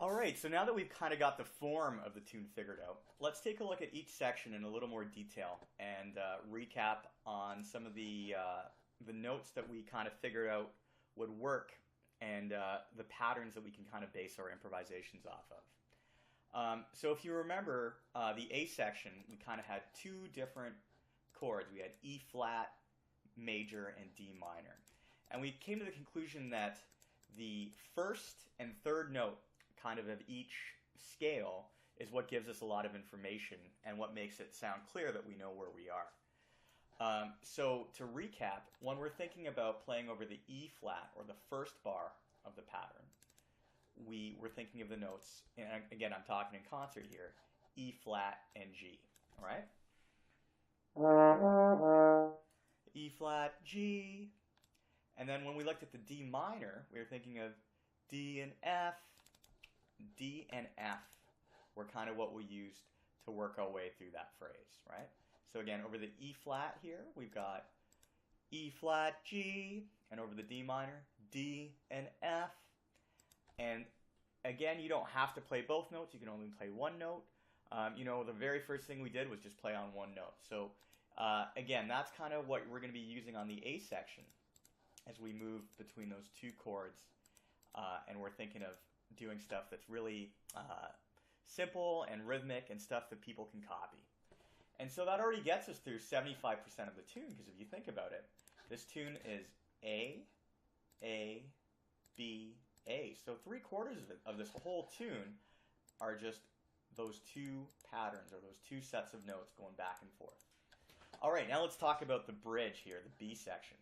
All right, so now that we've kind of got the form of the tune figured out, let's take a look at each section in a little more detail and recap on some of the notes that we kind of figured out would work and the patterns that we can kind of base our improvisations off of. So if you remember the A section, we kind of had two different chords. We had E flat, major, and D minor. And we came to the conclusion that the first and third note kind of each scale is what gives us a lot of information and what makes it sound clear that we know where we are. So to recap, when we're thinking about playing over the E flat or the first bar of the pattern, we were thinking of the notes, and again I'm talking in concert here, E flat and G, all right? E flat, G, and then when we looked at the D minor, we were thinking of D and F. D and F were kind of what we used to work our way through that phrase, right? So again, over the E flat here, we've got E flat, G, and over the D minor, D and F. And again, you don't have to play both notes, you can only play one note. The very first thing we did was just play on one note. So again, that's kind of what we're going to be using on the A section as we move between those two chords, and we're thinking of doing stuff that's really simple and rhythmic and stuff that people can copy. And so that already gets us through 75% of the tune, because if you think about it, this tune is A, B, A. So 3/4 of this whole tune are just those two patterns or those two sets of notes going back and forth. All right, now let's talk about the bridge here, the B section.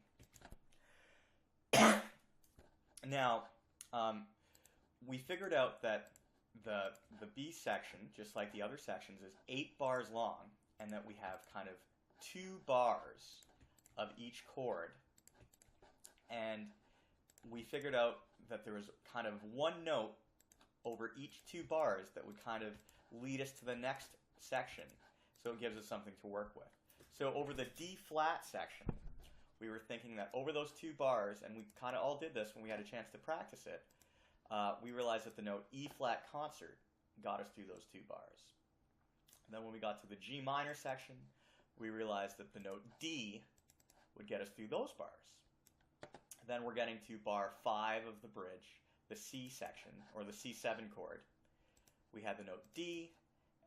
Now, we figured out that the B section, just like the other sections, is 8 bars long, and that we have kind of 2 bars of each chord. And we figured out that there was kind of one note over each 2 bars that would kind of lead us to the next section, so it gives us something to work with. So over the D flat section, we were thinking that over those 2 bars, and we kind of all did this when we had a chance to practice it, we realized that the note E flat concert got us through those 2 bars. And then when we got to the G minor section, we realized that the note D would get us through those bars. Then we're getting to bar 5 of the bridge, the C section, or the C7 chord. We had the note D,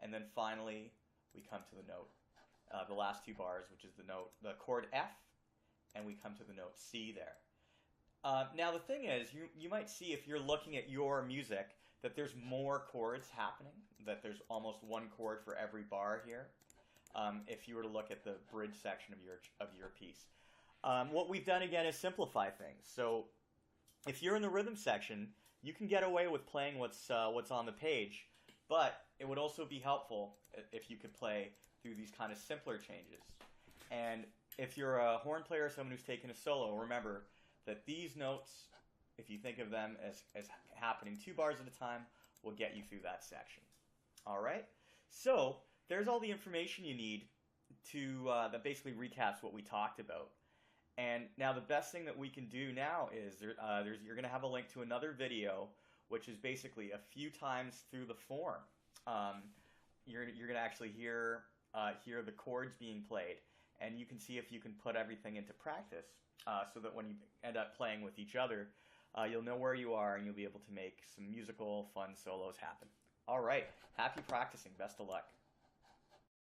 and then finally we come to the note, the last 2 bars, which is the chord F, and we come to the note C there. Now the thing is, you might see if you're looking at your music that there's more chords happening, that there's almost 1 chord for every bar here, if you were to look at the bridge section of your piece. What we've done again is simplify things. So if you're in the rhythm section, you can get away with playing what's on the page, but it would also be helpful if you could play through these kind of simpler changes. And if you're a horn player or someone who's taken a solo, remember that these notes, if you think of them as happening 2 bars at a time, will get you through that section. All right? So there's all the information you need to that basically recaps what we talked about. And now the best thing that we can do now is you're going to have a link to another video, which is basically a few times through the form. You're going to actually hear the chords being played, and you can see if you can put everything into practice, so that when you end up playing with each other, you'll know where you are and you'll be able to make some musical fun solos happen. All right, happy practicing. Best of luck.